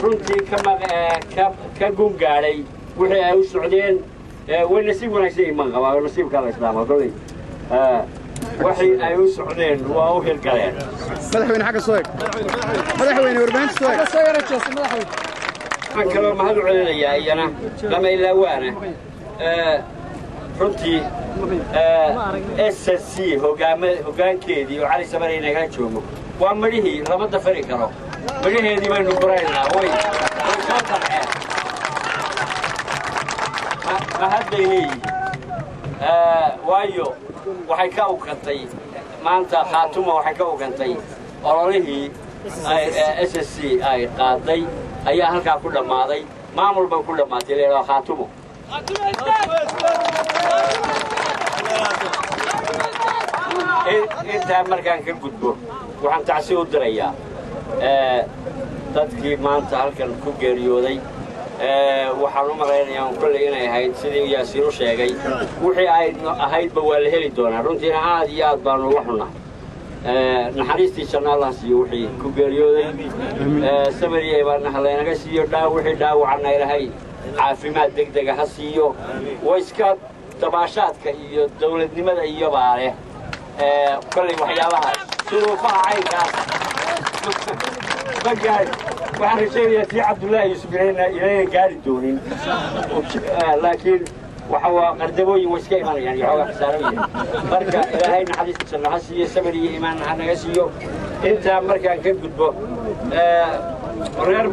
runtii ka gungaaday wixii ay u socdeen way nasiib wanaagsan iman qabaa nasiibka la islaamo kolay wixii ay u socdeen waa u hirgaleen madaxweyne xagga soo eeg madaxweyne warbaahinta soo eeg soo yaraajis madaxweyne waxaan kaloo mahad u celinayaa iyana lama ilaawaana runtii SSC hoggaankeedii oo cali samare inaga joogo waa madhihii lama dafari karo madhaheedii baynu buraynaa way soo tarxeen mahad bay leeyihiin waayo waxay ka ugantay maanta khaatuma waxay ka ugantay ololihii SSC ay qaaday ayaa halkaa ku dhammaaday maamul bay ku dhammaatay leedaha khaatumo intaa markaan ka gudbo waxaan tacsi u dirayaa dadkii maanta halkan ku geeriyooday waxaan u malaynayaa kolley inay ahayd sidii yaasiin u sheegay wixii ay ahaydba waa la heli doonaa runtiina aad iyo aad baanu uga xunnaa naxariistii janno allah siiyo wixii ku geeriyooday samariyey baana halaynaga siiyo wixii dhaawacana ilahay caafimaad degdega ha siiyo wayska dabaashaadka iyo dawladnimada iyo baa leh kolley waxyaabahaas suruufaha caynkaas ma gaari waxaan rajaynayaa tii cabdullaahi yuusuf inayna gaari doonin laakiin waxa waa qardabooyin way iska imanayaan iyo xoogaa khasaarooyin marka ilaahay naxariista janno ha siiyo sabar iyo iimaanna ha naga siiyo intaa markaan ka gudbo reer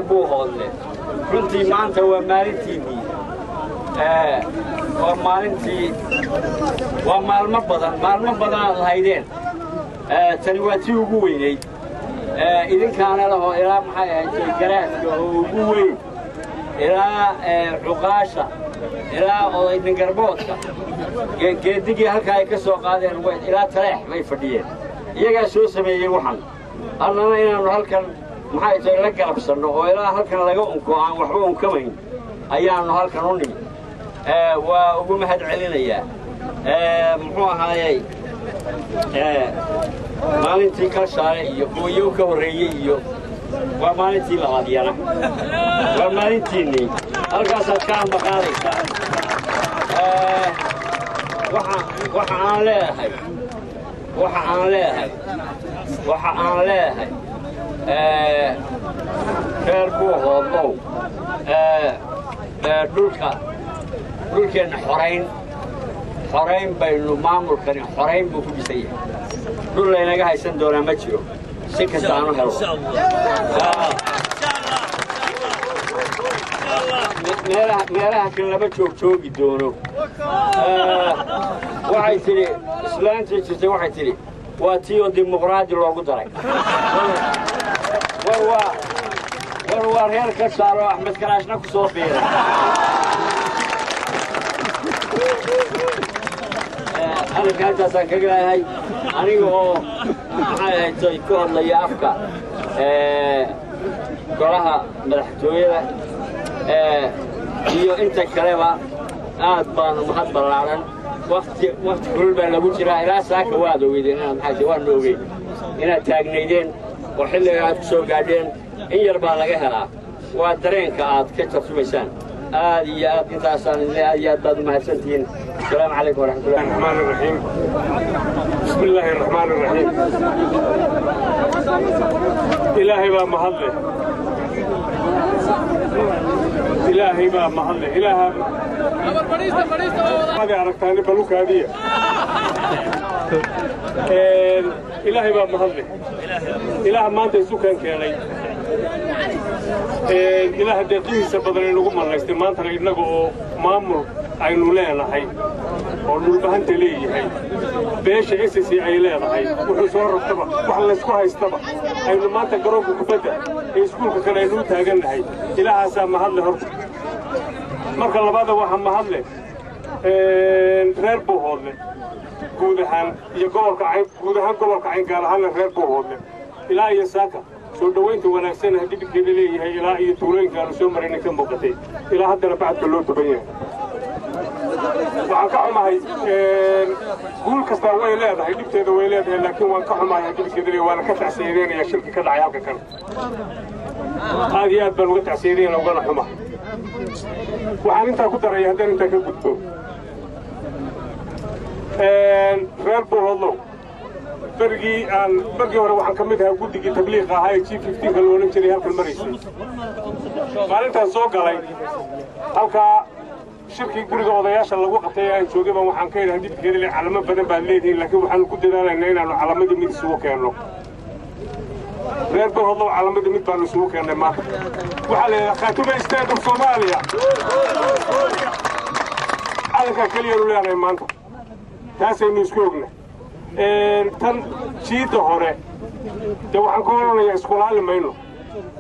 buuhoodle runtii maanta waa maalintiinnii waa maalmo badan aad lahaydeen tani waa tii ugu weynayd idinkaana laho ilaa maxay ahayd garaadka oo ugu weyn ilaa cuqaasha ilaa odaydingarboodka geedigii halkaa ay ka soo qaadeen ilaa taleex bay fadhiyeen iyagaa soo sameeyey waxan annana inaannu halkan maxay tahay la garabsanno oo ilaa halkan laga unko aan waxba unkamayn ayaannu halkan u nimi waa ugu mahad celinayaa muxuu ahaayey maalintii kalshaale iyo hooyow ka horreeyey iyo waa maalintii labadyana waa maalintiinnii halkaasaad ka ambaqaadaysaa waxa aan leeyahay reer buuhoodlow dhulkeenna xorayn baynu maamulkani xorayn buu ku dhisan yahay dhul laynaga haysan doonaa ma jiro si kasta aanu helo meelaha kan lama joogi doono waxay tidhi islaantii jirtay waxay tidhi waa tii oo dimuqraadi loogu daray war waa reer ka saaro axmed karaashna ku soo biiray hadalka halkaasaan kaga leeyahay aniga oo maxay ahayd ku hadlaya afka golaha madaxtooyada iyo inta kaleba aad baanu mahad ballaaran wakti kulul baa lagu jiraa ilaa saaka waad ogeydeen inaad maxay waanu ogeyn inaad taagnaydeen oo xilliga aad ku soo gaadheen in yar baa laga helaa waa dareenka aad ka tarjumaysaan aad iyo aad intaasaan aad iyo aad baad u mahadsantihiin السلام عليكم ورحمة الله الرحمن الرحيم بسم الله الرحمن الرحيم إلهي ما محله إلهي ما محله إلهي هذه عرفتاني بلوك هذه إلهي ما محله إلهي ما أنت سكان كيالي إلهي دقيقي سبضاني نقوم الله استمان ترى إنه مامر aynu leenahay oo dhulbahanta leeyahay beesha SSC ay leedahay wuxuu soo rabtaba wax la isku haystaba aynu maanta garoonka kubadda ee iskuulka kale aynu taagannahay ilaahaasaa mahadle horta marka labaada waxaa mahadle reer buuhoodle guud ahaan gobolka cayn gaar ahaanna reer buuhoodle ilaa iyo saaka soo dhowaynta wanaagsan dhibkeeda leeyahay ilaa iyo tuulooyinka aanu soo marayna ka muuqatay ilaa haddana bacadka loo tuban yahay waxaan ka xumahay guul kasta way leedahay dhibteeda way leedahay laakiin waan ka xumahay dhibkeeda waana ka tacsiyeynaya shirki ka dhacay halka kan aad iyo aad baan uga tacsiyeynaya ugana xumahay waxaan intaa ku daray haddaan intaa ka gudbo reer Buuhoodlo برجي هو waxaan ka mid ahaa guddiga tabliiq ahaa ee G15 ka loo oran jiray halkan mareysay maalintaas soo galay halka shirkii guriga odayaasha lagu qabtay aan joogay baan waxaan ka yiraahdaa dibkeeda calamo badan baa leedahay laakiin waxaan ku dadaalaynaa inaanu calamadii mid soo keenno reer Buuhoodlo calamadii mid baan soo keennay maanta waxa la khaatuma istaad Soomaaliya halka kaliya u leeyahay maanta taasaynu isku ognaa tan jiida hore de waxaan ku oranayaa iskulaali mayno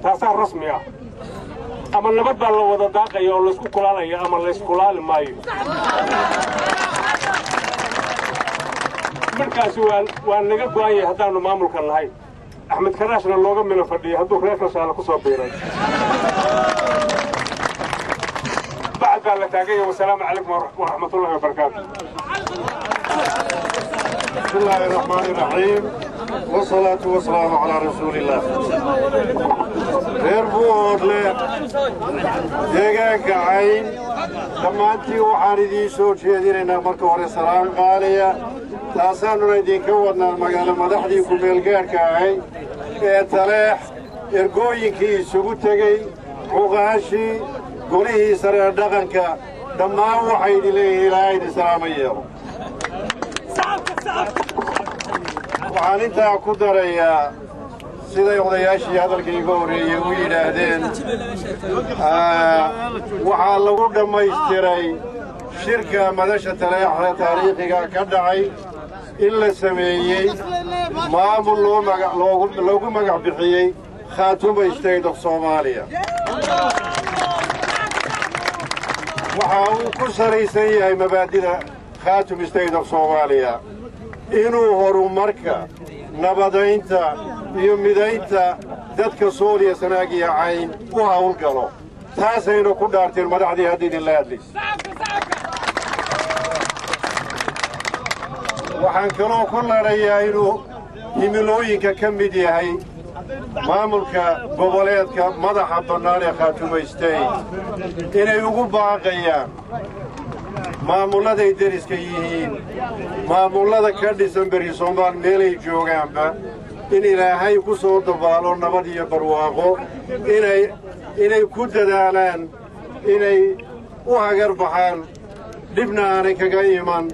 taasaa rasmi ah ama nabad baa la wada daaqaya oo la isku kulaalaya ama la iskulaali maayo markaasi waan naga go'an yahay haddaanu maamulka nahay axmed karaashna looga mina fadhiyo hadduu reer Kashaale ku soo biiray بعد ذلك والسلام عليكم ورحمة الله وبركاته. بسم الله الرحمن الرحيم والصلاة والسلام على رسول الله. غير بوهودله deegaanka cayn dhammaantii waxaan idiin soo jeedinaynaa marka hore salaam qaaliya taasaanuna idinka wadnaa magaalo madaxdii ku meelgaarka ahayd ee Taleex ergooyinkii isugu tegey cuqaashii golihii sare dhaqanka dhammaan waxay idin leeyihiin ilaahay idin salaamayo waxaan intaa ku darayaa siday odayaashii hadalkayga horeeyey u yidhaahdeen waxaa lagu dhammaystiray shirka madasha Taleexa taariikhiga ka dhacay in la sameeyey maamul loogu magac bixiyey Khaatuma State of Somalia waxa uu ku saraysan yahay mabaadida Khaatuma State of Somalia inuu horumarka nabadaynta iyo midaynta dadka Soomaaliya sanaagiya cayn u hawlgalo taasayna ku dhaarteen madaxdii hadidin la hadlays waxaan kaloo ku leeyahay inuu himilooyinka ka mid yahay maamulka goboleedka madaxa bannaan ee Khaatuma State inay ugu baaqayaan maamuladay deriska yihiin maamulada ka dhisan bari Soomaal meelay joogaanba in ilaahay ku soo dabaalo nabad iyo barwaaqo inay ku dadaalaan inay u hagar baxaan dibna aanay kaga iman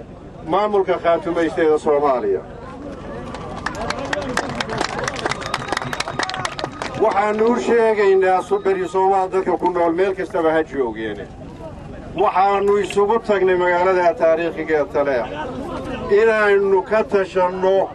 maamulka Khaatuma State ee Soomaaliya waxaanu sheegaynaa bari Soomaal dadka ku nool meel kastaba ha joogeen waxaanu isugu tagnay magaalada taariikhiga Taleex inaanu ka tashanno